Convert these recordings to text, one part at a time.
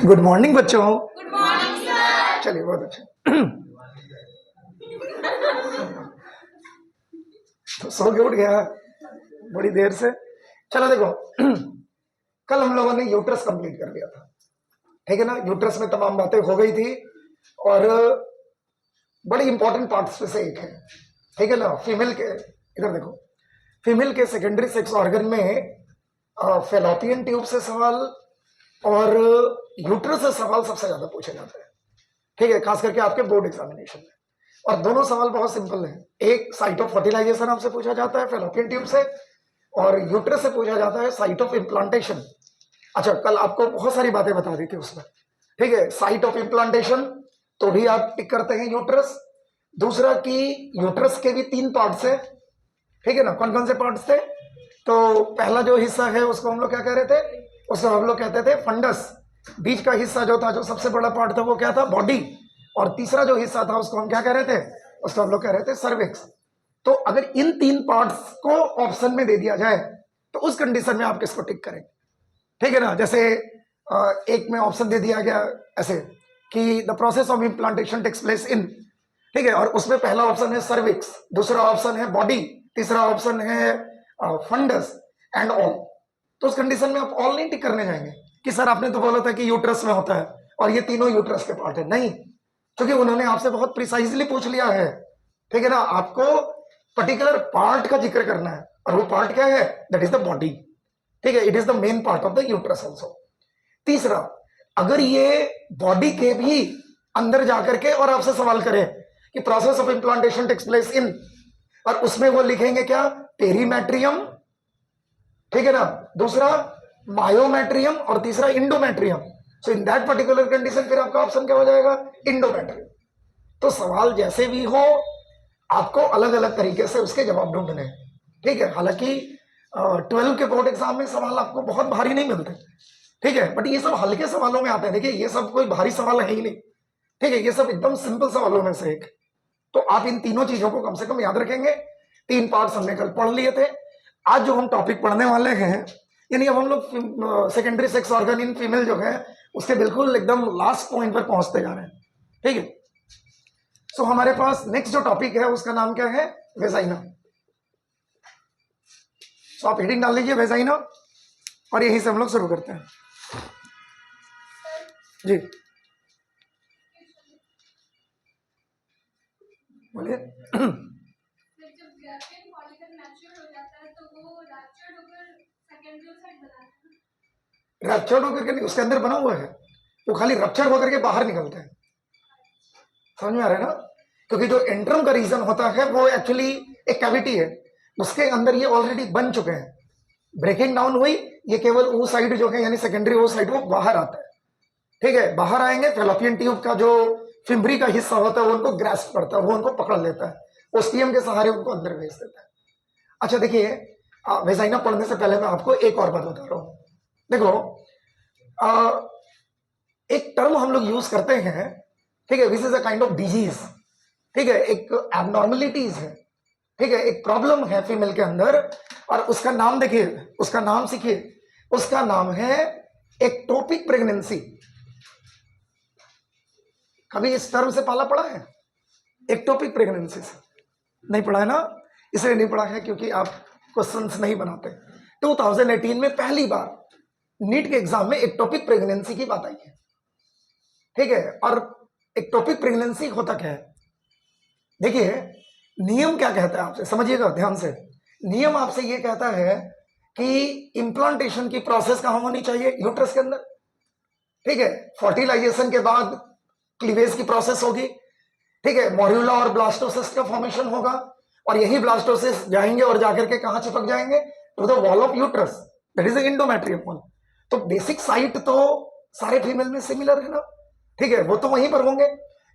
Good morning बच्चों। Good morning sir. चलिए बहुत अच्छा। तो सो के उठ गया बड़ी देर से। चलो देखो, कल हम लोगों ने यूट्रस कंप्लीट कर लिया था, ठीक है ना। यूट्रस में तमाम बातें हो गई थी और बड़ी इंपॉर्टेंट पार्ट्स में से एक है, ठीक है ना। फीमेल के, इधर देखो, फीमेल के सेकेंडरी सेक्स ऑर्गन में फेलोपियन ट्यूब से सवाल और यूट्रस से सवाल सबसे ज्यादा पूछे जाते हैं, ठीक है, खास करके आपके बोर्ड एग्जामिनेशन में। और दोनों सवाल बहुत सिंपल हैं। एक साइट ऑफ फर्टिलाइजेशन आपसे पूछा जाता है फेलोपियन ट्यूब से, और यूट्रस से पूछा जाता है साइट ऑफ इम्प्लांटेशन। अच्छा, कल आपको बहुत सारी बातें बता दी थी उसमें, ठीक है। साइट ऑफ इम्प्लांटेशन तो भी आप टिक करते हैं यूट्रस। दूसरा कि यूट्रस के भी 3 पार्ट्स है, ठीक है ना। कौन कौन से पार्ट्स थे? तो पहला जो हिस्सा है उसको हम लोग क्या कह रहे थे? उसको हम लोग कहते थे फंडस। बीच का हिस्सा जो था, जो सबसे बड़ा पार्ट था, वो क्या था? बॉडी। और तीसरा जो हिस्सा था उसको हम क्या कह रहे थे? उसको हम लोग कह रहे थे सर्विक्स। तो अगर इन 3 पार्ट्स को ऑप्शन में दे दिया जाए तो उस कंडीशन में आप किसको टिक करेंगे, ठीक है ना। जैसे एक में ऑप्शन दे दिया गया ऐसे कि the process of implantation takes place in, ठीक है, और उसमें पहला ऑप्शन है सर्विक्स, दूसरा ऑप्शन है बॉडी, तीसरा ऑप्शन है फंडस एंड ऑल। तो उस कंडीशन में आप ऑल नहीं टिक करने जाएंगे कि सर आपने तो बोला था कि यूट्रस में होता है और ये तीनों यूट्रस के पार्ट है। नहीं, क्योंकि उन्होंने आपसे बहुत प्रिसाइजली पूछ लिया है, ठीक है ना। आपको पर्टिकुलर पार्ट का जिक्र करना है और वो पार्ट क्या है? दैट इज द बॉडी, ठीक है। It is the main part of the uterus also. तीसरा, अगर ये बॉडी के भी अंदर जाकर के और आपसे सवाल करे कि process of implantation takes place in, और उसमें वो लिखेंगे क्या? पेरीमेट्रियम, ठीक है ना, दूसरा मायोमेट्रियम और तीसरा endometrium. So in that particular condition फिर आपका ऑप्शन क्या हो जाएगा? इंडोमेट्रियम। तो सवाल जैसे भी हो आपको अलग अलग तरीके से उसके जवाब ढूंढने हैं, ठीक है। हालांकि 12 के बोर्ड एग्जाम में सवाल आपको बहुत भारी नहीं मिलते, ठीक है, बट ये सब हल्के सवालों में आते हैं। देखिए, ये सब कोई भारी सवाल है ही नहीं, ठीक है, ये सब एकदम सिंपल सवालों में से एक। तो आप इन तीनों चीजों को कम से कम याद रखेंगे। 3 पार्ट्स हमने कल पढ़ लिए थे। आज जो हम टॉपिक पढ़ने वाले हैं, यानी अब हम लोग secondary sex organ in female जो है उसके बिल्कुल एकदम लास्ट पॉइंट पर पहुंचते जा रहे हैं, ठीक है। सो हमारे पास नेक्स्ट जो टॉपिक है उसका नाम क्या है? वेजाइना। सो आप हेडिंग डाल लीजिए वेजाइना और यहीं से हम लोग शुरू करते हैं जी। बोलिए। रप्चर्ड होकर के नहीं, उसके अंदर बना हुआ है, वो खाली रप्चर होकर के बाहर निकलते हैं। समझ में आ रहा है ना? क्योंकि जो एंट्रम का रीजन होता है वो एक्चुअली एक कैविटी है, उसके अंदर ये ऑलरेडी बन चुके हैं। ब्रेकिंग डाउन हुई, ये केवल वो साइड जो है यानी सेकेंडरी वो साइड वो बाहर आता है, ठीक है। बाहर आएंगे, फेलोपियन ट्यूब का जो फिम्बरी का हिस्सा होता है वो उनको ग्रास्प करता है, वो उनको पकड़ लेता है, ओस्टियम के सहारे उनको अंदर भेज देता है। अच्छा देखिए, वेजाइना पढ़ने से पहले मैं आपको एक और बात बता रहा हूं। देखो, एक टर्म हम लोग यूज करते हैं, ठीक है, this is a kind of disease, ठीक है, एक एबनॉर्मलिटीज है, ठीक है, एक प्रॉब्लम है फीमेल के अंदर, और उसका नाम देखिए, उसका नाम सीखिए, उसका नाम है एक्टोपिक प्रेगनेंसी। कभी इस टर्म से पाला पड़ा है? एक्टोपिक प्रेगनेंसी से नहीं पढ़ा है ना? इसलिए नहीं पढ़ा है क्योंकि आप क्वेश्चंस नहीं बनाते। 2018 में पहली बार नीट के एग्जाम में एक्टोपिक प्रेगनेंसी की बात आई है, ठीक है। और एक्टोपिक प्रेगनेंसी होता क्या है? देखिए, नियम क्या कहता है आपसे, समझिएगा ध्यान से। नियम आपसे ये कहता है कि इम्प्लांटेशन की प्रोसेस कहां होनी चाहिए? यूट्रस के अंदर, ठीक है। फर्टिलाइजेशन के बाद क्लीवेज की प्रोसेस होगी, ठीक है, मोर्यूला और ब्लास्टोसिस्ट का फॉर्मेशन होगा, और यही ब्लास्टोसिस्ट जाएंगे और जाकर के कहां चिपक जाएंगे? To the wall of uterus, that is endometrium wall. तो बेसिक साइट तो सारे फीमेल में सिमिलर है ना, ठीक है, वो तो वहीं पर होंगे।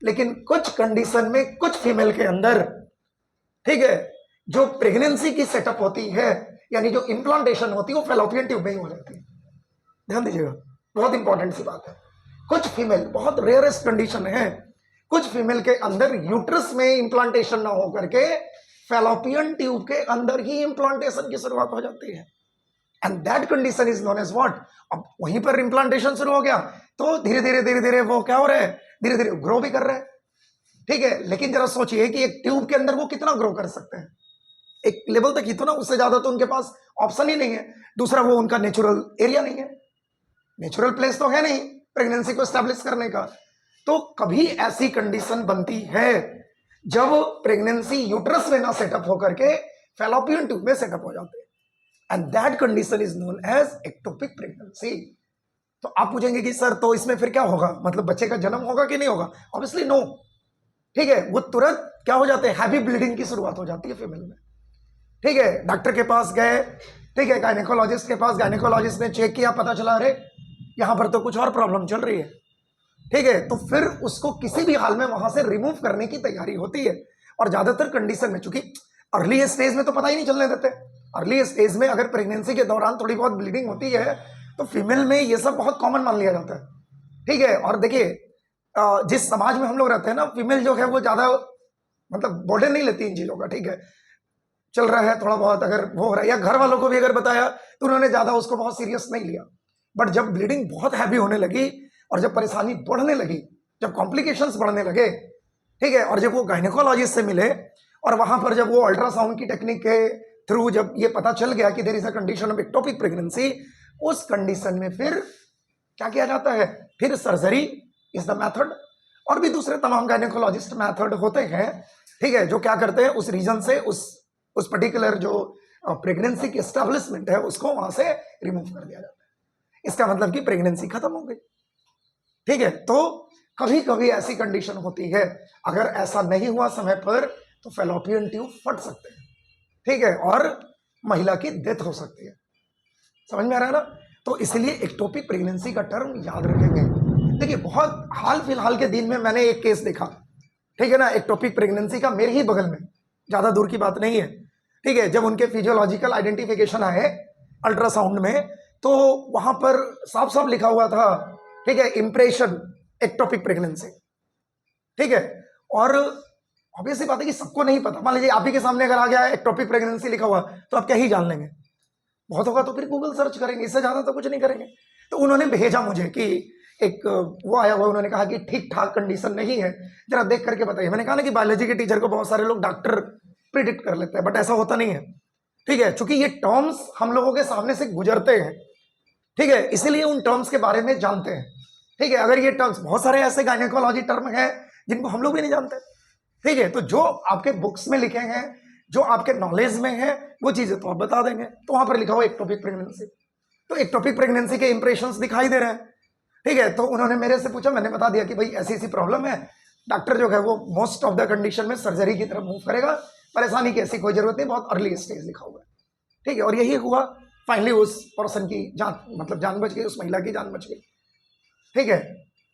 लेकिन कुछ कंडीशन में कुछ फीमेल के अंदर, ठीक है, जो प्रेगनेंसी की सेटअप होती है यानी जो इम्प्लांटेशन होती है वो फेलोपियन ट्यूब में ही हो जाती है। ध्यान दीजिएगा, बहुत इंपॉर्टेंट सी बात है। कुछ फीमेल, बहुत रेयरेस्ट कंडीशन है, कुछ फीमेल के अंदर यूट्रस में इम्प्लांटेशन ना हो करके फेलोपियन ट्यूब के अंदर ही इम्प्लांटेशन की शुरुआत हो जाती है। And that condition is known as what. अब वहीं पर इम्प्लांटेशन शुरू हो गया तो धीरे धीरे वो क्या हो रहा है, धीरे धीरे ग्रो भी कर रहे हैं, ठीक है। लेकिन जरा सोचिए कि एक ट्यूब के अंदर वो कितना ग्रो कर सकते हैं, एक लेवल तक ही तो ना, उससे ज्यादा तो उनके पास ऑप्शन ही नहीं है। दूसरा वो उनका नेचुरल एरिया नहीं है, नेचुरल प्लेस तो है नहीं प्रेगनेंसी को एस्टेब्लिश करने का। तो कभी ऐसी कंडीशन बनती है जब प्रेगनेंसी यूट्रस में ना सेटअप होकर के फैलोपियन ट्यूब में सेटअप हो जाते हैं, and that condition is known as ectopic pregnancy. तो आप पूछेंगे कि सर तो इसमें फिर क्या होगा, मतलब बच्चे का जन्म होगा कि नहीं होगा? ऑब्वियसली नो, ठीक है। वो तुरंत क्या हो जाते हैं, हैवी ब्लीडिंग की शुरुआत हो जाती है फीमेल में, ठीक है। डॉक्टर के पास गए, ठीक है, गायनेकोलॉजिस्ट के पास, गायनेकोलॉजिस्ट ने चेक किया, पता चला अरे यहां पर तो कुछ और प्रॉब्लम चल रही है, ठीक है। तो फिर उसको किसी भी हाल में वहां से रिमूव करने की तैयारी होती है। और ज्यादातर कंडीशन में, चूंकि अर्ली स्टेज में तो पता ही नहीं चलने देते, अर्ली स्टेज में अगर प्रेगनेंसी के दौरान थोड़ी बहुत ब्लीडिंग होती है तो फीमेल में ये सब बहुत कॉमन मान लिया जाता है, ठीक है। और देखिए जिस समाज में हम लोग रहते हैं ना, फीमेल जो है वो ज्यादा मतलब बर्डन नहीं लेती इन चीजों का, ठीक है। चल रहा है थोड़ा बहुत, अगर वो हो रहा है, या घर वालों को भी अगर बताया तो उन्होंने ज्यादा उसको बहुत सीरियस नहीं लिया। बट जब ब्लीडिंग बहुत हैवी होने लगी और जब परेशानी बढ़ने लगी, जब कॉम्प्लिकेशंस बढ़ने लगे, ठीक है, और जब वो गायनेकोलॉजिस्ट से मिले और वहां पर जब वो अल्ट्रासाउंड की टेक्निक के थ्रू जब ये पता चल गया कि there is a condition of ectopic pregnancy, उस कंडीशन में फिर क्या किया जाता है, फिर सर्जरी इज द मेथड। और भी दूसरे तमाम गायनेकोलॉजिस्ट मेथड होते हैं, ठीक है, जो क्या करते हैं उस रीजन से उस पर्टिकुलर जो प्रेगनेंसी की एस्टेब्लिशमेंट है उसको वहां से रिमूव कर दिया जाता है। इसका मतलब कि प्रेगनेंसी खत्म हो गई, ठीक है। तो कभी कभी ऐसी कंडीशन होती है, अगर ऐसा नहीं हुआ समय पर तो फैलोपियन ट्यूब फट सकते हैं, ठीक है, और महिला की डेथ हो सकती है। समझ में आ रहा है ना? तो इसलिए एक्टोपिक प्रेगनेंसी का टर्म याद रखेंगे। देखिए बहुत हाल फिलहाल के दिन में मैंने एक केस देखा, ठीक है ना, एक्टोपिक प्रेगनेंसी का, मेरे ही बगल में, ज्यादा दूर की बात नहीं है, ठीक है। जब उनके फिजियोलॉजिकल आइडेंटिफिकेशन आए अल्ट्रासाउंड में तो वहां पर साफ साफ लिखा हुआ था, ठीक है, इंप्रेशन एक्टोपिक प्रेगनेंसी, ठीक है। और ऑब्वियसली बात है कि सबको नहीं पता, मान लीजिए आप ही के सामने अगर आ गया एक्टोपिक प्रेगनेंसी लिखा हुआ तो आप क्या ही जान लेंगे, बहुत होगा तो फिर गूगल सर्च करेंगे, इससे ज्यादा तो कुछ नहीं करेंगे। तो उन्होंने भेजा मुझे कि एक वो आया हुआ, उन्होंने कहा कि ठीक ठाक कंडीशन नहीं है, जरा देख करके बताइए। मैंने कहा ना कि बायोलॉजी के टीचर को बहुत सारे लोग डॉक्टर प्रिडिक्ट कर लेते हैं, बट ऐसा होता नहीं है, ठीक है, क्योंकि ये टर्म्स हम लोगों के सामने से गुजरते हैं, ठीक है, इसीलिए उन टर्म्स के बारे में जानते हैं, ठीक है। अगर ये टर्म्स, बहुत सारे ऐसे गायनेकोलॉजी टर्म हैं जिनको हम लोग भी नहीं जानते, ठीक है। तो जो आपके बुक्स में लिखे हैं, जो आपके नॉलेज में है, वो चीजें तो आप बता देंगे। तो वहां पर लिखा हुआ एक्टोपिक प्रेगनेंसी, तो एक्टोपिक प्रेगनेंसी के इंप्रेशंस दिखाई दे रहे हैं, ठीक है। तो उन्होंने मेरे से पूछा, मैंने बता दिया कि भाई ऐसी ऐसी प्रॉब्लम है, डॉक्टर जो है वो मोस्ट ऑफ द कंडीशन में सर्जरी की तरफ मूव करेगा, परेशानी की ऐसी कोई जरूरत नहीं, बहुत अर्ली स्टेज लिखा हुआ है, ठीक है। और यही हुआ, फाइनली उस पर्सन की जान, मतलब जान बच गई, उस महिला की जान बच गई, ठीक है।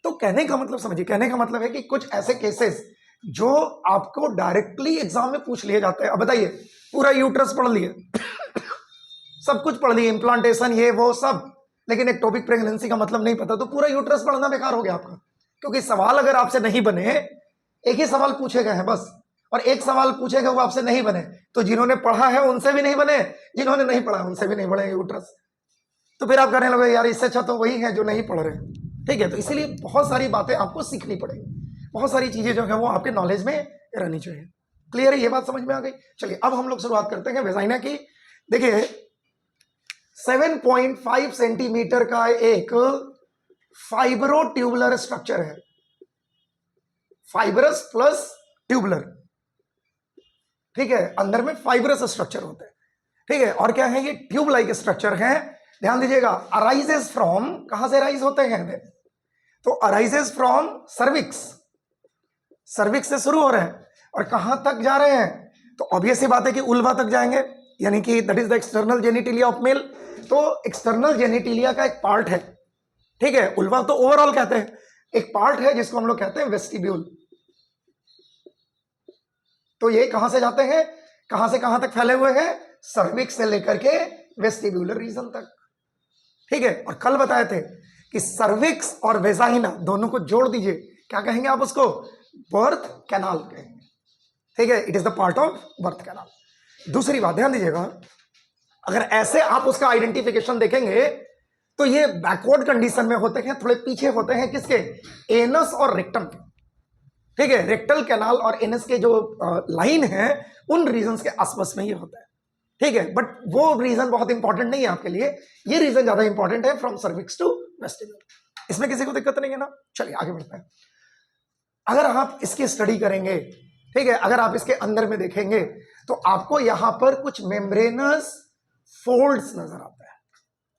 तो कहने का मतलब समझिए, कहने का मतलब है कि कुछ ऐसे केसेस जो आपको डायरेक्टली एग्जाम में पूछ लिए जाते हैं। अब बताइए, पूरा यूट्रस पढ़ लिए सब कुछ पढ़ लिए, इम्प्लांटेशन ये वो सब, लेकिन एक्टोपिक प्रेगनेंसी का मतलब नहीं पता, तो पूरा यूट्रस पढ़ना बेकार हो गया आपका। क्योंकि सवाल अगर आपसे नहीं बने, एक ही सवाल पूछे गए हैं बस, और एक सवाल पूछे गए वो आपसे नहीं बने, तो जिन्होंने पढ़ा है उनसे भी नहीं बने, जिन्होंने नहीं पढ़ा उनसे भी नहीं बने यूट्रस। तो फिर आप कहने लगे यार इससे अच्छा तो वही है जो नहीं पढ़ रहे, ठीक है। तो इसीलिए बहुत सारी बातें आपको सीखनी पड़ेगी, बहुत सारी चीजें जो है वो आपके नॉलेज में रहनी चाहिए। क्लियर है? ये बात समझ में आ गई? चलिए अब हम लोग शुरुआत करते हैं वेजाइना की। देखिए 7.5 सेंटीमीटर का एक फाइब्रो ट्यूबुलर स्ट्रक्चर है, फाइब्रस प्लस ट्यूबुलर, ठीक है, अंदर में फाइब्रस स्ट्रक्चर होते हैं, ठीक है। और क्या है, ये ट्यूब लाइक स्ट्रक्चर है। ध्यान दीजिएगा, अराइजेस फ्रॉम, कहां से अराइज होते हैं, तो अराइजेस फ्रॉम सर्विक्स, सर्विक्स से शुरू हो रहे हैं और कहां तक जा रहे हैं, तो ऑब्वियस बात है कि उल्वा तक जाएंगे, यानी कि that is the external genitalia of male. तो एक्सटर्नल जेनिटिलिया का एक पार्ट है, ठीक है, उल्वा तो ओवरऑल कहते हैं, एक पार्ट है जिसको हम लोग कहते हैं वेस्टिब्यूल। तो ये कहां से जाते हैं, कहां से कहां तक फैले हुए हैं, सर्विक्स से लेकर के वेस्टिब्यूलर रीजन तक, ठीक है। और कल बताए थे कि सर्विक्स और वेजाइना दोनों को जोड़ दीजिए, क्या कहेंगे आप उसको, बर्थ कैनाल कहेंगे, ठीक है, it is the part of birth canal. दूसरी बात ध्यान दीजिएगा, अगर ऐसे आप उसका आइडेंटिफिकेशन देखेंगे तो ये बैकवर्ड कंडीशन में होते हैं, थोड़े पीछे होते हैं किसके, एनस और रेक्टम के। ठीक है, रेक्टल कैनाल और एनस के जो लाइन है उन रीजन के आसपास में ये होता है। ठीक है, बट वो रीजन बहुत इंपॉर्टेंट नहीं है आपके लिए, ये रीजन ज्यादा इंपॉर्टेंट है फ्रॉम सर्विक्स टू वेस्टिब्यूल। इसमें किसी को दिक्कत नहीं है ना? चलिए आगे बढ़ते हैं। अगर आप इसकी स्टडी करेंगे, ठीक है, अगर आप इसके अंदर में देखेंगे तो आपको यहां पर कुछ मेम्ब्रेनस फोल्ड्स नजर आते हैं।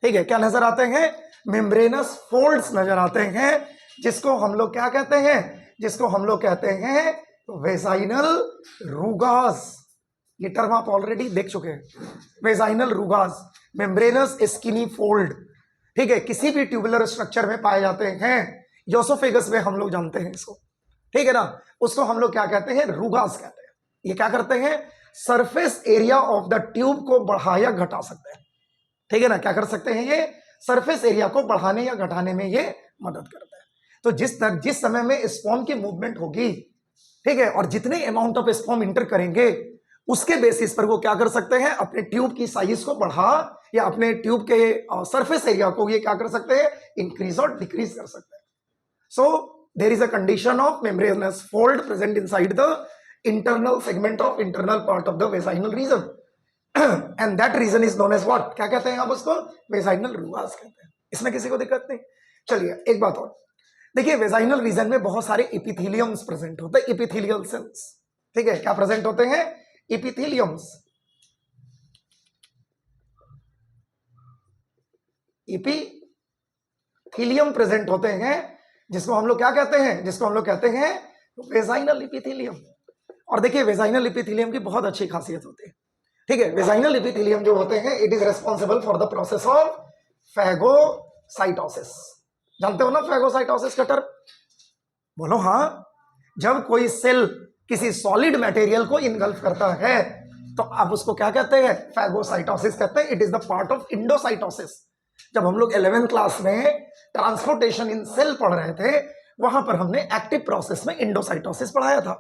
ठीक है, क्या नजर आते हैं? मेम्ब्रेनस फोल्ड्स नजर आते हैं, जिसको हम लोग क्या कहते हैं? जिसको हम लोग कहते हैं वेजाइनल रूगास। ये टर्म आप ऑलरेडी देख चुके हैं, वेजाइनल रूगास, मेम्ब्रेनस स्किनी फोल्ड। ठीक है, किसी भी ट्यूबुलर स्ट्रक्चर में पाए जाते हैं, यूसोफेगस में हम लोग जानते हैं इसको। ठीक है ना, उसको हम लोग क्या कहते हैं? रूगास कहते हैं। ये क्या करते हैं? Surface area of the tube को बढ़ा या घटा सकते हैं। ठीक है ना, क्या कर सकते हैं? ये सरफेस एरिया को बढ़ाने या घटाने में ये मदद करता है। तो जिस समय में स्पर्म की मूवमेंट होगी, ठीक है, और जितने अमाउंट ऑफ स्पर्म इंटर करेंगे उसके बेसिस पर वो क्या कर सकते हैं? अपने ट्यूब की साइज को बढ़ा या अपने ट्यूब के सरफेस एरिया को ये क्या कर सकते हैं? इंक्रीज और डिक्रीज कर सकते हैं। So there is a condition of membranous fold present inside the internal segment of internal part of the vaginal region and that region is known as what? क्या कहते हैं आप उसको? वेजाइनल रूगास कहते हैं। इसमें किसी को दिक्कत नहीं? चलिए एक बात और देखिए, वेजाइनल रीजन में बहुत सारे एपिथेलियम्स प्रेजेंट होते हैं, एपिथेलियल सेल्स। ठीक है, क्या प्रेजेंट होते हैं? एपिथेलियम्स। एपिथेलियम प्रेजेंट होते हैं, जिसको हम लोग क्या कहते हैं? जिसको हम लोग कहते हैं वेजाइनल एपिथेलियम। और देखिए, वेजाइनल एपिथेलियम की बहुत अच्छी खासियत होती है। ठीक है, वेजाइनल एपिथेलियम जो होते हैं, it is responsible for the process of phagocytosis. जानते हो ना फैगोसाइटोसिस का टर्म? बोलो हाँ। जब कोई सेल किसी सॉलिड मटेरियल को इनगल्फ करता है तो आप उसको क्या कहते हैं? फैगोसाइटोसिस कहते हैं। It is the part of endocytosis. जब हम लोग 11th क्लास में ट्रांसपोर्टेशन इन सेल पढ़ रहे थे, वहां पर हमने एक्टिव प्रोसेस में इंडोसाइटोसिस पढ़ाया था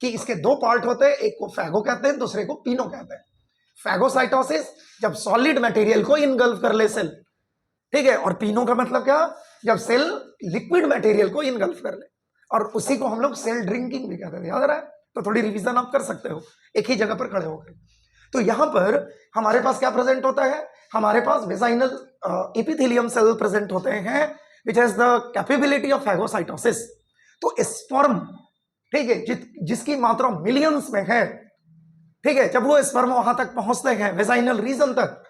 कि इसके दो पार्ट होते हैं, एक को फैगो कहते हैं, दूसरे को पिनो कहते हैं। फैगोसाइटोसिस जब सॉलिड मटेरियल को इनगल्फ कर ले सेल, ठीक है, और पिनो का मतलब क्या? जब सेल लिक्विड मटेरियल को इनगल्फ कर ले, और उसी को हम लोग सेल ड्रिंकिंग भी कहते थे। याद रहा है? तो थोड़ी रिवीजन आप कर सकते हो एक ही जगह पर खड़े होकर। तो यहां पर हमारे पास क्या प्रेजेंट होता है? हमारे पास वेजाइनल एपिथेलियम सेल प्रेजेंट होते हैं which has the capability of phagocytosis. तो स्पर्म, ठीक है, जिसकी मात्रा मिलियंस में है, ठीक है, जब वो स्पर्म वहां तक पहुंचते हैं वेजाइनल रीजन तक,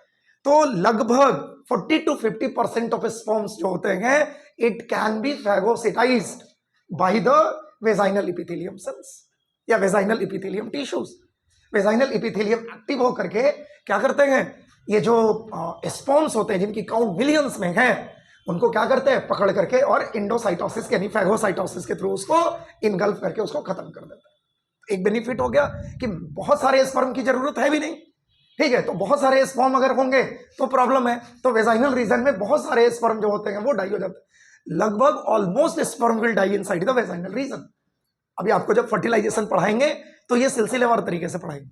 तो लगभग 40 to 50% ऑफ स्पर्म्स जो होते हैं, it can be phagocytized by the vaginal epithelium cells या vaginal epithelium tissues. Vaginal epithelium active होकर के क्या करते हैं? ये जो स्पर्म्स होते हैं जिनकी काउंट मिलियंस में है, उनको क्या करते हैं? पकड़ करके और इंडोसाइटोसिस यानी फैगोसाइटोसिस के थ्रू उसको इनगल्फ करके उसको खत्म कर देता है। एक बेनिफिट हो गया कि बहुत सारे स्पर्म की जरूरत है भी नहीं। ठीक है, तो बहुत सारे स्पर्म अगर होंगे तो प्रॉब्लम है। तो वेजाइनल रीजन में बहुत सारे स्पर्म जो होते हैं वो डाई हो जाते हैं। लगभग almost sperm will die inside the vaginal region. अभी आपको जब फर्टिलाइजेशन पढ़ाएंगे तो ये सिलसिलेवार तरीके से पढ़ाएंगे।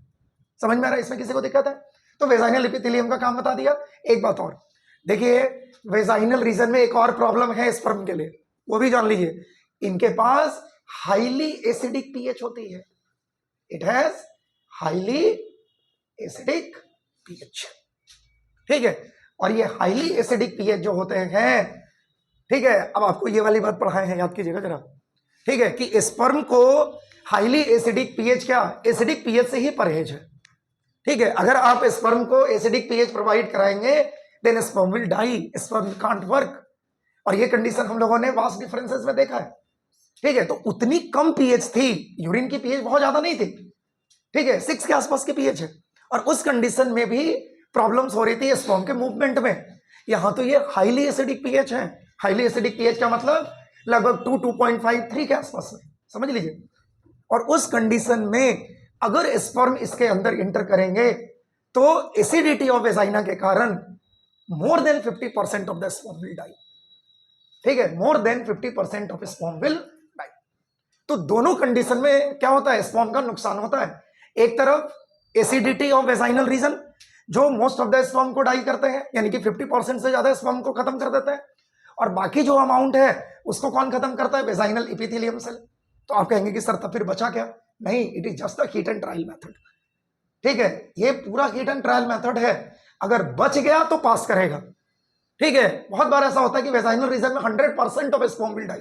समझ में आ रहा है? इसमें किसी को दिक्कत है? तो वेजाइनल एपिथेलियम का काम बता दिया। एक बात और देखिए, वेजाइनल रीजन में एक और प्रॉब्लम है स्पर्म के लिए, वो भी जान लीजिए। इनके पास हाईली एसिडिक पीएच होती है। It has highly acidic pH. ठीक है, और ये हाईली एसिडिक पीएच जो होते हैं, ठीक है, अब आपको ये वाली बात पढ़ाए हैं, याद कीजिएगा जरा। ठीक है, कि स्पर्म को हाईली एसिडिक पीएच, क्या एसिडिक पीएच से ही परहेज है। ठीक है, अगर आप स्पर्म को एसिडिक पीएच प्रोवाइड कराएंगे then sperm will die, sperm can't work. और ये कंडीशन हम लोगों ने वास्ट डिफरेंसेस में देखा है। ठीक है, तो उतनी कम पीएच थी, यूरिन की पीएच बहुत ज्यादा नहीं थी। ठीक है, 6 के आसपास की पीएच है, और उस कंडीशन में भी प्रॉब्लम्स हो रही थी स्पर्म के मूवमेंट में। यहां तो ये हाईली एसिडिक पीएच है। हाईली एसिडिक पीएच का मतलब लगभग 2.53 के आसपास में, समझ लीजिए। और उस कंडीशन में अगर स्पर्म इसके अंदर इंटर करेंगे तो एसिडिटी ऑफ वेजाइना के कारण more than 50% of the sperm will die. ठीक है, more than 50% of sperm will die. तो दोनों कंडीशन में क्या होता है? स्पर्म का नुकसान होता है। एक तरफ एसिडिटी ऑफ वेजाइनल रीजन, जो मोस्ट ऑफ द स्पर्म को डाई करते हैं, यानी कि 50% से ज्यादा स्पर्म को खत्म कर देते हैं, और बाकी जो अमाउंट है उसको कौन खत्म करता है? Vaginal epithelium cell. तो आप कहेंगे कि सर तब फिर बचा क्या? नहीं, it is just a heat and trial method. ठीक है, ये पूरा हीट एंड ट्रायल मेथड है। अगर बच गया तो पास करेगा। ठीक है, बहुत बार ऐसा होता है कि वेजाइनल रीजन में 100% ऑफ स्पर्म विल डाई।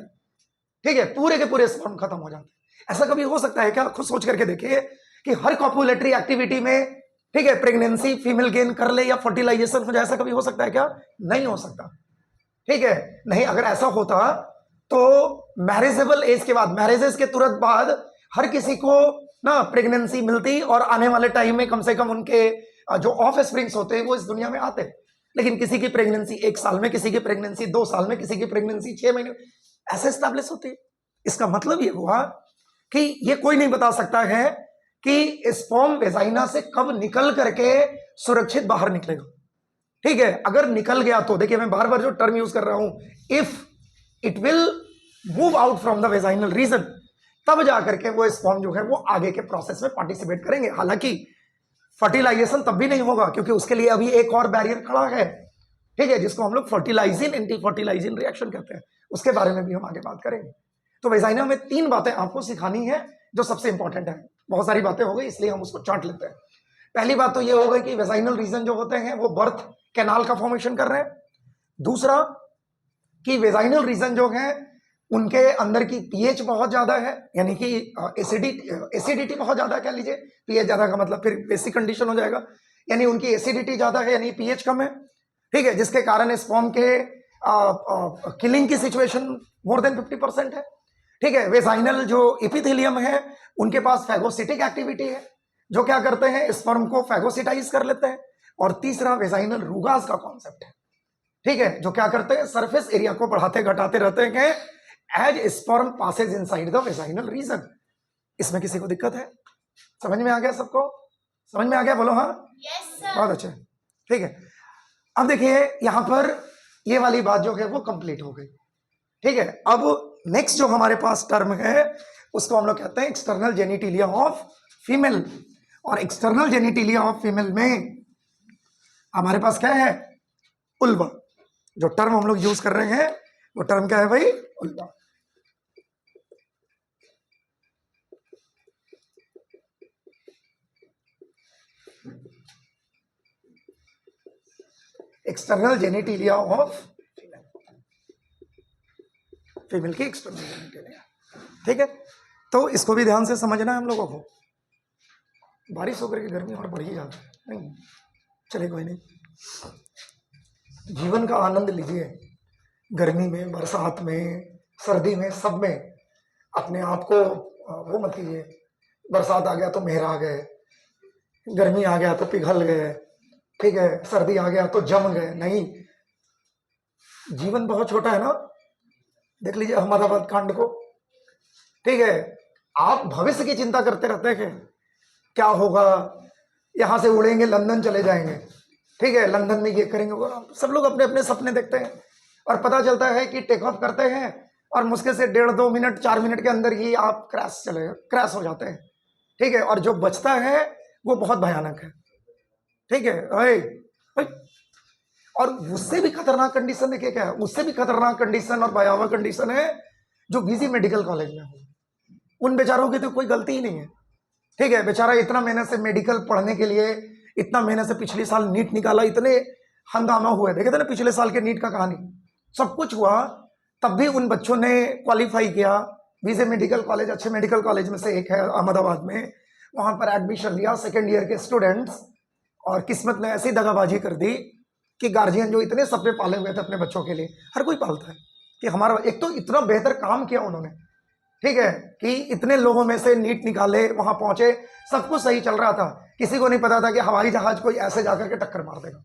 ठीक है, पूरे के पूरे स्पर्म खत्म हो जाते हैं। ऐसा कभी हो सकता है क्या? खुद सोच करके देखिए कि हर कॉपुलेटरी एक्टिविटी में, ठीक है, प्रेगनेंसी फीमेल गेन कर ले या फर्टिलाइजेशन हो जाए, ऐसा कभी हो सकता है क्या? नहीं हो सकता। ठीक है, नहीं, अगर ऐसा होता तो मैरिजेबल एज के बाद, मैरिजेस के तुरंत बाद हर किसी को ना प्रेगनेंसी मिलती और आने वाले टाइम में कम से कम उनके जो ऑफ स्प्रिंग्स होते हैं वो इस दुनिया में आते। लेकिन किसी की प्रेगनेंसी 1 साल में, किसी की प्रेगनेंसी 2 साल में, किसी की प्रेगनेंसी 6 महीने ऐसे स्टैब्लिश होती है। इसका मतलब ये हुआ कि ये कोई नहीं बता सकता है कि स्पर्म वेजाइना से कब निकल करके सुरक्षित बाहर निकलेगा। ठीक है, अगर निकल गया तो देखिए, मैं बार बार जो टर्म यूज कर रहा हूं, if it will move out from the vaginal region, तब जाकर के वो स्पर्म जो है वो आगे के प्रोसेस में पार्टिसिपेट करेंगे। हालांकि फर्टिलाइजेशन तब भी नहीं होगा क्योंकि उसके लिए अभी एक और बैरियर खड़ा है। ठीक है, जिसको हम लोग फर्टिलाइजिन एंटी फर्टिलाइजिन रिएक्शन कहते हैं, उसके बारे में भी हम आगे बात करेंगे। तो वेजाइना में 3 बातें आपको सिखानी है जो सबसे इंपॉर्टेंट है। बहुत सारी बातें हो गई इसलिए हम उसको चार्ट लेते हैं। पहली बात तो ये हो गई कि वेजाइनल रीजन जो होते हैं वो बर्थ कैनाल का फॉर्मेशन कर रहे हैं। दूसरा कि वेजाइनल रीजन जो है उनके अंदर की पीएच बहुत ज्यादा है, यानी कि एसिडिटी बहुत ज्यादा है। कह लीजिए पीएच ज्यादा का मतलब फिर बेसिक कंडीशन हो जाएगा, यानी उनकी एसिडिटी ज्यादा है, यानी पीएच कम है। ठीक है, जिसके कारण स्पर्म के किलिंग की सिचुएशन मोर देन 50% है। ठीक है, वेजाइनल जो एपिथेलियम है उनके पास फैगोसिटिक एक्टिविटी है, जो क्या करते हैं? स्पर्म को फैगोसिटाइज कर लेते हैं। और तीसरा वेजाइनल रूगास का कॉन्सेप्ट है। ठीक है, जो क्या करते हैं? सरफेस एरिया को बढ़ाते घटाते रहते हैं as sperm passes inside the vaginal region. इसमें किसी को दिक्कत है? समझ में आ गया सबको? समझ में आ गया? बोलो हाँ। Yes, sir. बहुत अच्छे। ठीक है, अब देखिए यहां पर ये वाली बात जो है वो कंप्लीट हो गई। ठीक है, अब नेक्स्ट जो हमारे पास टर्म है उसको हम लोग कहते हैं एक्सटर्नल जेनिटिलिया ऑफ फीमेल। और एक्सटर्नल जेनिटिलिया ऑफ फीमेल में हमारे पास क्या है? उल्वा। जो टर्म हम लोग यूज कर रहे हैं वो टर्म क्या है भाई? Uvula. External genitalia of female की एक्सटर्नल जेनिटिलिया। ठीक है, तो इसको भी ध्यान से समझना है हम लोगों को। बारिश होकर के गर्मी और बढ़ ही जाती है। नहीं चले, कोई नहीं, जीवन का आनंद लीजिए। गर्मी में, बरसात में, सर्दी में, सब में अपने आप को वो मत कीजिए। बरसात आ गया तो मेहरा गए, गर्मी आ गया तो पिघल गए, ठीक है, सर्दी आ गया तो जम गए। नहीं, जीवन बहुत छोटा है ना। देख लीजिए अहमदाबाद कांड को। ठीक है, आप भविष्य की चिंता करते रहते हैं क्या होगा, यहां से उड़ेंगे लंदन चले जाएंगे, ठीक है, लंदन में ये करेंगे वो। सब लोग अपने अपने सपने देखते हैं और पता चलता है कि टेक ऑफ करते हैं और मुश्किल से 1.5-2 मिनट 4 मिनट के अंदर ही आप क्रैश हो जाते हैं। ठीक है, और जो बचता है वो बहुत भयानक है। ठीक है, ओए, और उससे भी खतरनाक कंडीशन देखिए क्या है, उससे भी खतरनाक कंडीशन और भयावह कंडीशन है जो बीजी मेडिकल कॉलेज में हो। उन बेचारों की तो कोई गलती ही नहीं है। ठीक है, बेचारा इतना मेहनत से मेडिकल पढ़ने के लिए, इतना मेहनत से पिछले साल नीट निकाला, इतने हंगामा हुए, देखे थे ना पिछले साल के नीट का कहानी, सब कुछ हुआ, तब भी उन बच्चों ने क्वालिफाई किया। बीजे मेडिकल कॉलेज अच्छे मेडिकल कॉलेज में से एक है अहमदाबाद में, वहां पर एडमिशन लिया 2nd ईयर के स्टूडेंट्स, और किस्मत ने ऐसी दगाबाजी कर दी कि गार्जियन जो इतने सपने पाले हुए थे अपने बच्चों के लिए, हर कोई पालता है कि हमारा, एक तो इतना बेहतर काम किया उन्होंने, ठीक है, कि इतने लोगों में से नीट निकाले, वहां पहुंचे, सब कुछ सही चल रहा था, किसी को नहीं पता था कि हवाई जहाज कोई ऐसे जाकर के टक्कर मार देगा।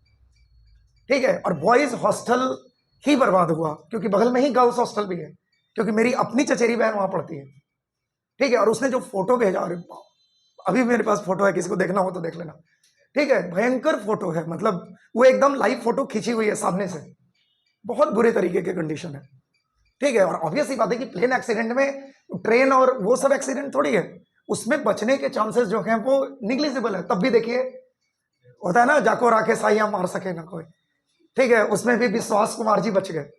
ठीक है, और बॉयज हॉस्टल ही बर्बाद हुआ क्योंकि बगल में ही गर्ल्स हॉस्टल भी है, क्योंकि मेरी अपनी चचेरी बहन वहां पढ़ती है। ठीक है, और उसने जो फोटो भेजा, अरे अभी मेरे पास फोटो है, किसी को देखना हो तो देख लेना। ठीक है, भयंकर फोटो है, मतलब वो एकदम लाइव फोटो खींची हुई है सामने से, बहुत बुरे तरीके के कंडीशन है। ठीक है, और ऑब्वियस ही बात है कि प्लेन एक्सीडेंट में, ट्रेन और वो सब एक्सीडेंट थोड़ी है, उसमें बचने के चांसेस जो हैं वो निग्लिजिबल है। तब भी देखिए होता है ना, जाको राखे साइया मार सके ना कोई, ठीक है, उसमें भी विश्वास कुमार जी बच गए।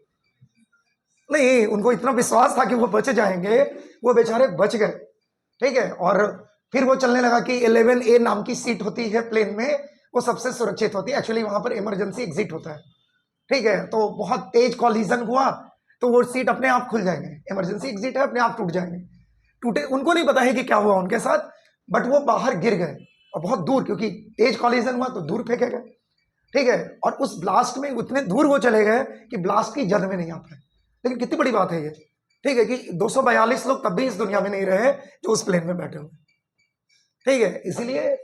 नहीं, उनको इतना विश्वास था कि वो बच जाएंगे, वो बेचारे बच गए, ठीक है। और फिर वो चलने लगा कि 11A नाम की सीट होती है प्लेन में, वो सबसे सुरक्षित होती है, एक्चुअली वहां पर इमरजेंसी एग्जिट होता है, ठीक है। तो बहुत तेज कॉलिजन हुआ तो वो सीट अपने आप खुल जाएंगे, इमरजेंसी एग्जिट है, अपने आप टूट जाएंगे। टूटे, उनको नहीं पता है कि क्या हुआ उनके साथ, बट वो बाहर गिर गए और बहुत दूर, क्योंकि तेज कॉलिजन हुआ तो दूर फेंके गए, ठीक है। और उस ब्लास्ट में उतने दूर वो चले गए कि ब्लास्ट की जद में नहीं आ पाए। लेकिन कितनी बड़ी बात है ये, ठीक है, कि 242 लोग तब भी इस दुनिया में नहीं रहे जो उस प्लेन में बैठे हुए, ठीक है। इसीलिए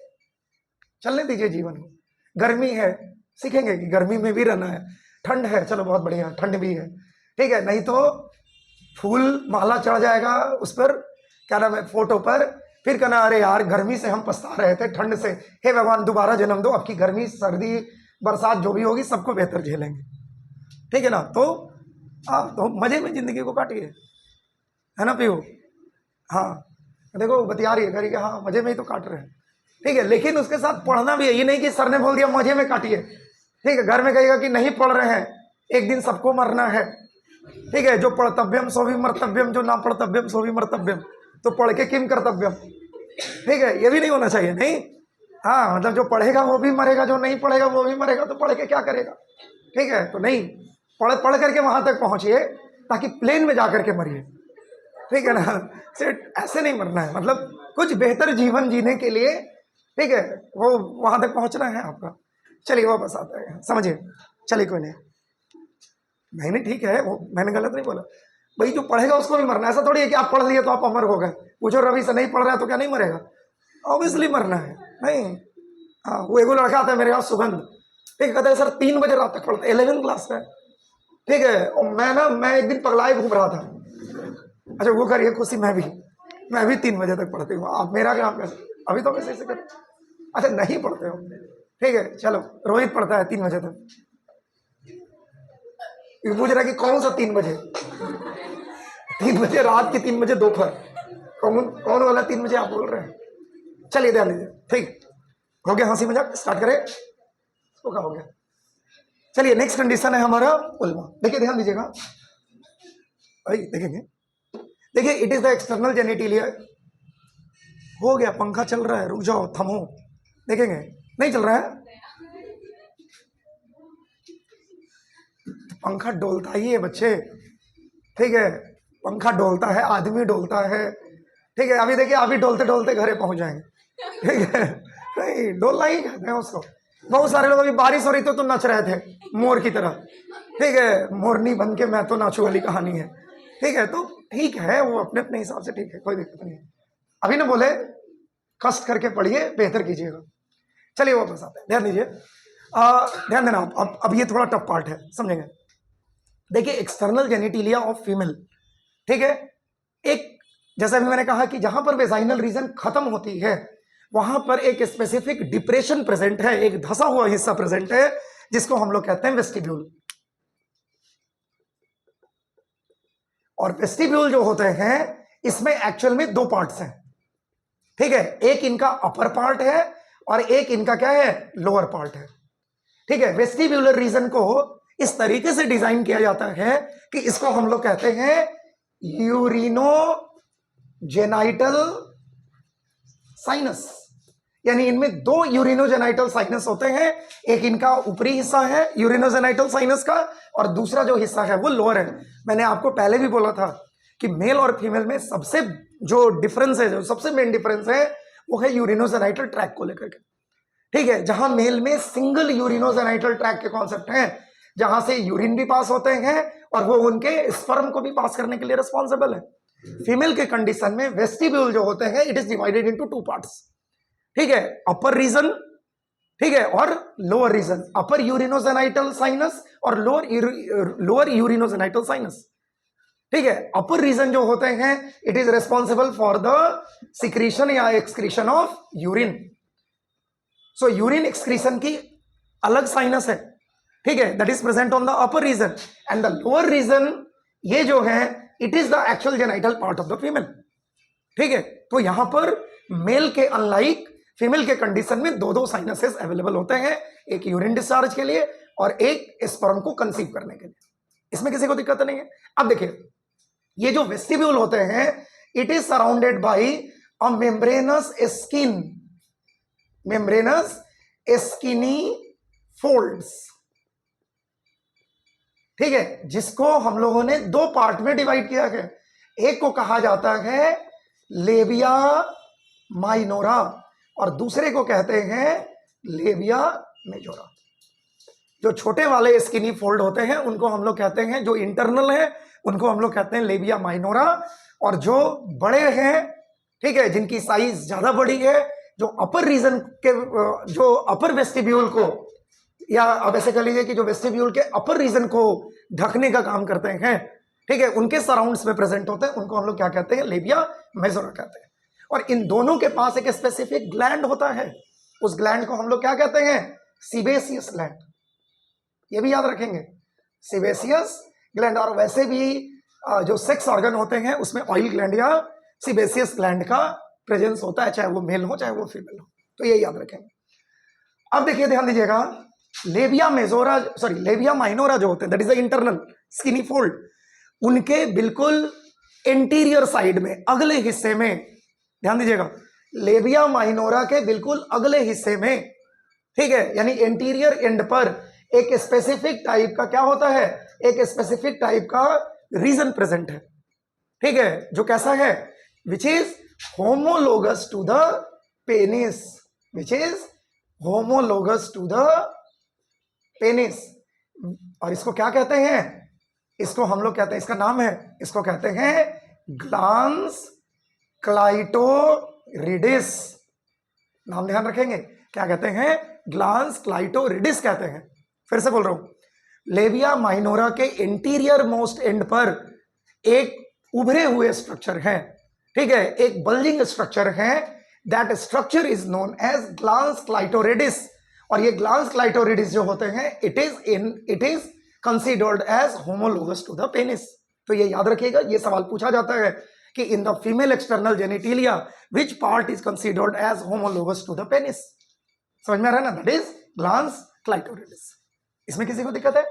चलने दीजिए जीवन को। गर्मी है, सीखेंगे कि गर्मी में भी रहना है, ठंड है, चलो बहुत बढ़िया, ठंड भी है, ठीक है। नहीं तो फूल माला चढ़ जाएगा उस पर, क्या नाम है, फोटो पर, फिर कहना अरे यार गर्मी से हम पछता रहे थे, ठंड से, हे भगवान दोबारा जन्म दो, अब की गर्मी सर्दी बरसात जो भी होगी सबको बेहतर झेलेंगे, ठीक है ना। तो आप तो मजे में जिंदगी को काटिए, है ना पीयू। हाँ देखो बतिया रही है करिए, हाँ मजे में ही तो काट रहे हैं, ठीक है। लेकिन उसके साथ पढ़ना भी है, ये नहीं कि सर ने बोल दिया मजे में काटिए, ठीक है। घर में कहेगा कि नहीं पढ़ रहे हैं, एक दिन सबको मरना है, ठीक है। जो पढ़तव्यम सो भी मर्तव्यम, जो ना पढ़तव्यम सो भी मर्तव्यम, तो पढ़ के किम कर्तव्यम, ठीक है। ये भी नहीं होना चाहिए, नहीं, हाँ मतलब जो पढ़ेगा वो भी मरेगा, जो नहीं पढ़ेगा वो भी मरेगा, तो पढ़ के क्या करेगा, ठीक है। तो नहीं, पढ़ करके वहां तक पहुंचिए ताकि प्लेन में जाकर के मरिए, ठीक है ना। सिर्फ ऐसे नहीं मरना है, मतलब कुछ बेहतर जीवन जीने के लिए, ठीक है, वो वहां तक पहुंचना है आपका। चलिए वापस आता है, समझिए, चलिए कोई नहीं, नहीं ठीक है, वो मैंने गलत नहीं बोला भाई, जो पढ़ेगा उसको भी मरना है। ऐसा थोड़ी है कि आप पढ़ लिए तो आप अमर हो गए, पूछो रवि से नहीं पढ़ रहा है तो क्या नहीं मरेगा, ऑब्वियसली मरना है, नहीं। हाँ वो एगो लड़का आता है मेरे यहाँ सुगंध, ठीक है, कहता है सर 3 बजे रात तक पढ़ता है, 11th क्लास का है, ठीक है। और मैं एक दिन पगलाए घूम रहा था, अच्छा वो करिए खुशी, मैं भी 3 बजे तक पढ़ती हूँ, आप मेरा काम कैसे, अभी तो कैसे ऐसे कर, अच्छा नहीं पढ़ते हो, ठीक है। चलो रोहित पढ़ता है 3 बजे तक, पूछ रहा है कि कौन सा 3 बजे, 3 बजे रात की, 3 बजे दोपहर, कौन वाला 3 बजे आप बोल रहे हैं। चलिए ध्यान दीजिए, ठीक हो गया, हंसी मजाक स्टार्ट करें, तो क्या हो गया। चलिए नेक्स्ट कंडीशन है हमारा उल्मा, देखिए ध्यान दीजिएगा भाई, देखेंगे, देखिए इट इज द एक्सटर्नल जेनिटिलिया, हो गया, पंखा चल रहा है, रुक जाओ, थमो, देखेंगे, नहीं चल रहा है, पंखा डोलता ही है बच्चे, ठीक है, पंखा डोलता है, आदमी डोलता है, ठीक है। अभी देखिए अभी डोलते डोलते घरे पहुंच जाएंगे, ठीक है, नहीं डोलना ही कहते हैं उसको। बहुत सारे लोग अभी बारिश हो रही तो नच रहे थे मोर की तरह, ठीक है, मोरनी बन के मैं तो नाचू वाली कहानी है, ठीक है। तो ठीक है, वो अपने अपने हिसाब से ठीक है, कोई दिक्कत नहीं है। अभी ना बोले कष्ट करके पढ़िए, बेहतर कीजिएगा। चलिए वापस आते हैं, ध्यान दीजिए, ध्यान देना आप, अब ये थोड़ा टफ पार्ट है, समझेंगे। देखिए एक्सटर्नल जेनिटिलिया ऑफ फीमेल, ठीक है, एक जैसा भी मैंने कहा कि जहां पर वेजाइनल रीजन खत्म होती है वहां पर एक स्पेसिफिक डिप्रेशन प्रेजेंट है, एक धसा हुआ हिस्सा प्रेजेंट है, जिसको हम लोग कहते हैं वेस्टिब्यूल। और वेस्टिब्यूल जो होते हैं इसमें एक्चुअल में 2 पार्ट्स हैं, ठीक है, एक इनका अपर पार्ट है और एक इनका क्या है, लोअर पार्ट है, ठीक है। वेस्टिब्यूलर रीजन को इस तरीके से डिजाइन किया जाता है कि इसको हम लोग कहते हैं यूरिनो जेनाइटल साइनस, यानी इनमें 2 यूरिनोजेनाइटल साइनस होते हैं, एक इनका ऊपरी हिस्सा है यूरिनोजेनाइटल साइनस का, और दूसरा जो हिस्सा है वो लोअर है। मैंने आपको पहले भी बोला था कि मेल और फीमेल में सबसे जो डिफरेंस है, जो सबसे मेन डिफरेंस है वो है यूरिनोजेनाइटल ट्रैक को लेकर के, ठीक है। जहां मेल में सिंगल यूरिनोजेनाइटल ट्रैक के कॉन्सेप्ट हैं, जहां से यूरिन भी पास होते हैं और वो उनके स्पर्म को भी पास करने के लिए रिस्पॉन्सिबल है। फीमेल के कंडीशन में वेस्टिब्यूल जो होते हैं it is divided into 2 parts, ठीक है, अपर रीजन, ठीक है, और lower region, upper urinogenital sinus और लोअर यूरिनोजेनाइटल साइनस, ठीक है। अपर रीजन जो होते हैं it is responsible for the secretion या excretion of urine, so urine excretion की अलग साइनस है, ठीक है, that is present on the upper region, and the lower region ये जो है it is the actual genital part of the female, ठीक है। तो यहां पर मेल के अनलाइक फीमेल के कंडीशन में दो दो साइनसेस अवेलेबल होते हैं, एक यूरिन डिस्चार्ज के लिए और एक स्पर्म को कंसीव करने के लिए। इसमें किसी को दिक्कत नहीं है। अब देखिए, ये जो वेस्टिब्यूल होते हैं, it is surrounded by a membranes skin, membranes skinny folds, ठीक है, जिसको हम लोगों ने दो पार्ट में डिवाइड किया है। एक को कहा जाता है लेबिया माइनोरा और दूसरे को कहते हैं लेबिया मेजोरा। जो छोटे वाले स्किनी फोल्ड होते हैं उनको हम लोग कहते हैं, जो इंटरनल है उनको हम लोग कहते हैं लेबिया माइनोरा, और जो बड़े हैं, ठीक है, जिनकी साइज ज्यादा बड़ी है, जो अपर रीजन के, जो अपर वेस्टिब्यूल को, या अब ऐसे कह लीजिए कि जो वेस्टिब्यूल के अपर रीजन को ढकने का काम करते हैं, ठीक है, उनके सराउंड्स में प्रेजेंट होते हैं, उनको हम लोग क्या कहते हैं, लेबिया मेजोरा कहते हैं। और इन दोनों के पास एक स्पेसिफिक ग्लैंड होता है, उस ग्लैंड को हम लोग क्या कहते हैं, सीबेसियस ग्लैंड। ये भी याद रखेंगे, सीबेसियस ग्लैंड। और वैसे भी जो सेक्स ऑर्गन होते हैं उसमें ऑयल ग्लैंड या सीबेसियस ग्लैंड का प्रेजेंस होता है, चाहे वो मेल हो चाहे वो फीमेल हो, तो ये याद रखेंगे। अब देखिए, ध्यान दीजिएगा, labia majora, sorry labia minora जो होते हैं, that is the internal skinny fold, उनके बिल्कुल इंटीरियर साइड में, अगले हिस्से में, ध्यान दीजिएगा, लेबिया माइनोरा के बिल्कुल अगले हिस्से में, ठीक है, यानी इंटीरियर एंड पर एक स्पेसिफिक टाइप का क्या होता है, एक स्पेसिफिक टाइप का रीजन प्रेजेंट है, ठीक है, जो कैसा है, which is homologous to the penis, which is homologous to the penis. और इसको क्या कहते हैं, इसको हम लोग कहते हैं, इसका नाम है, इसको कहते हैं ग्लांस क्लाइटोरिडिस। नाम ध्यान रखेंगे, क्या कहते हैं, ग्लांस क्लाइटोरिडिस कहते हैं। फिर से बोल रहा हूं, लेबिया माइनोरा के इंटीरियर मोस्ट एंड पर एक उभरे हुए स्ट्रक्चर है, ठीक है, एक बल्जिंग स्ट्रक्चर है, that structure is known as glans clitoridis. और ये ग्लांस क्लाइटोरिडिस जो होते हैं, it is considered as homologous to the penis. तो ये याद रखिएगा, ये सवाल पूछा जाता है कि in the female external genitalia which part is considered as homologous to the penis. समझ में आ रहा है ना, दैट इज ग्लांस क्लाइटोरिडिस। इसमें किसी को दिक्कत है?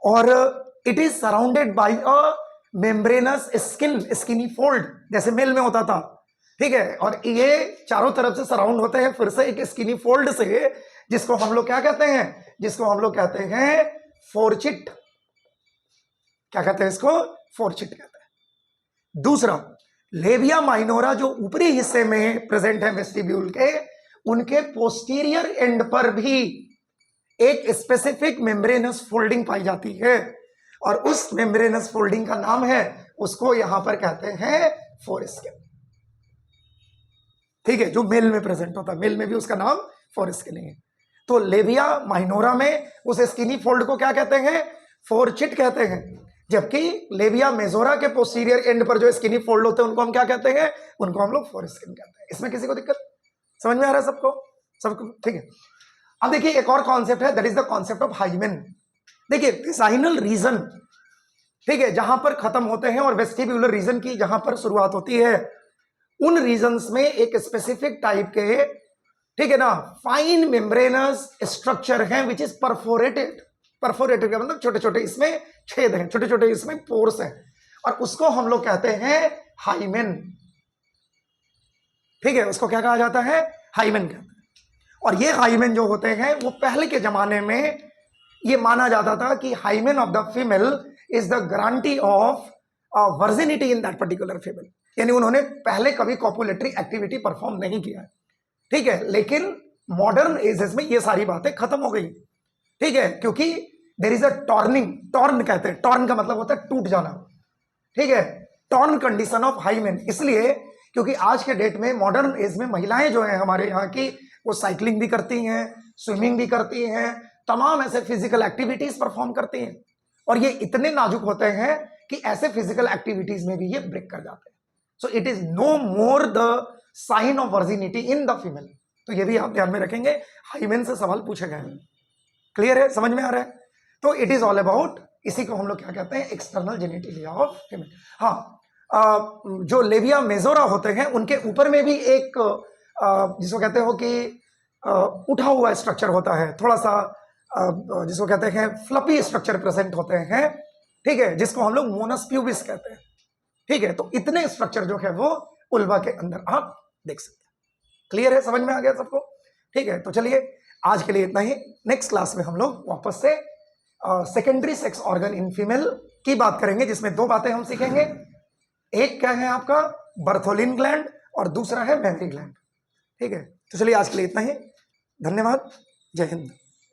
और it is surrounded by a membranes skin, skinny fold, जैसे मेल में होता था, ठीक है, और ये चारों तरफ से सराउंड होते हैं फिर से एक स्किनी फोल्ड से, जिसको हम लोग क्या कहते हैं, जिसको हम लोग कहते हैं फोरचिट। क्या कहते हैं इसको, फोरचिट कहते हैं। दूसरा, लेबिया माइनोरा जो ऊपरी हिस्से में प्रेजेंट है वेस्टिब्यूल के, उनके पोस्टीरियर एंड पर भी एक स्पेसिफिक मेम्ब्रेनस फोल्डिंग पाई जाती है, और उस मेम्ब्रेनस फोल्डिंग का नाम है, उसको यहां पर कहते हैं फोरस्किन, ठीक है, जो मेल में प्रेजेंट होता है, मेल में भी उसका नाम फोरस्किन है। तो लेबिया माइनोरा में उस स्किनी फोल्ड को क्या कहते हैं, फोरचिट कहते हैं, जबकि लेबिया मेजोरा के पोस्टीरियर एंड पर जो स्किनी फोल्ड होते हैं उनको हम क्या कहते हैं, उनको हम लोग फोरस्किन कहते हैं। इसमें किसी को दिक्कत, समझ में आ रहा है सबको, सबको ठीक है। अब देखिए, एक और कॉन्सेप्ट है, that is the concept of hymen. देखिए, वेजाइनल रीजन, ठीक है, जहां पर खत्म होते हैं, और वेस्टिब्यूलर रीजन की जहां पर शुरुआत होती है, उन रीजन्स में एक स्पेसिफिक टाइप के, ठीक है ना, फाइन मेम्ब्रेनस स्ट्रक्चर है विच इज परफोरेटेड। परफोरेटेड का मतलब छोटे छोटे इसमें छेद हैं, छोटे छोटे इसमें पोर्स हैं, और उसको हम लोग कहते हैं हाइमेन, ठीक है, उसको क्या कहा जाता है, हाइमेन कहते हैं। और ये हाइमेन जो होते हैं, वो पहले के जमाने में ये माना जाता था कि hymen of the female is the guarantee of virginity in that particular female, यानी उन्होंने पहले कभी कॉपुलेटरी एक्टिविटी परफॉर्म नहीं किया है, ठीक है, लेकिन मॉडर्न एजेस में ये सारी बातें खत्म हो गई, ठीक है, क्योंकि देयर इज अ टॉर्निंग, टॉर्न कहते हैं, टॉर्न का मतलब होता है टूट जाना, ठीक है, टॉर्न कंडीशन ऑफ हाइमेन। इसलिए क्योंकि आज के डेट में मॉडर्न एज में महिलाएं जो हैं हमारे यहाँ की, वो साइकिलिंग भी करती हैं, स्विमिंग भी करती हैं, तमाम ऐसे फिजिकल एक्टिविटीज परफॉर्म करती हैं, और ये इतने नाजुक होते हैं कि ऐसे फिजिकल एक्टिविटीज में भी ये ब्रेक कर जाते हैं। So it is no more the sign of virginity in the female. तो ये भी आप ध्यान में रखेंगे, हाइमेन से सवाल पूछे गए हैं। क्लियर है, समझ में आ रहा है? तो इट इज ऑल अबाउट, इसी को हम लोग क्या कहते हैं, एक्सटर्नल जेनिटिलिया ऑफ फीमेल। हाँ, जो लेबिया मेजोरा होते हैं, उनके ऊपर में भी एक जिसको कहते हो कि उठा हुआ स्ट्रक्चर होता है, थोड़ा सा जिसको कहते हैं फ्लपी स्ट्रक्चर प्रेजेंट होते हैं, ठीक है, जिसको हम लोग मोनस प्यूबिस कहते हैं, ठीक है। तो इतने स्ट्रक्चर जो है वो उल्वा के अंदर आप देख सकते हैं। क्लियर है, समझ में आ गया सबको? ठीक है, तो चलिए आज के लिए इतना ही। नेक्स्ट क्लास में हम लोग वापस से secondary sex organ in female की बात करेंगे, जिसमें 2 बातें हम सीखेंगे। एक क्या है आपका बर्थोलिन ग्लैंड और दूसरा है मेमरी ग्लैंड। ठीक है, तो चलिए आज के लिए इतना ही। धन्यवाद, जय हिंद।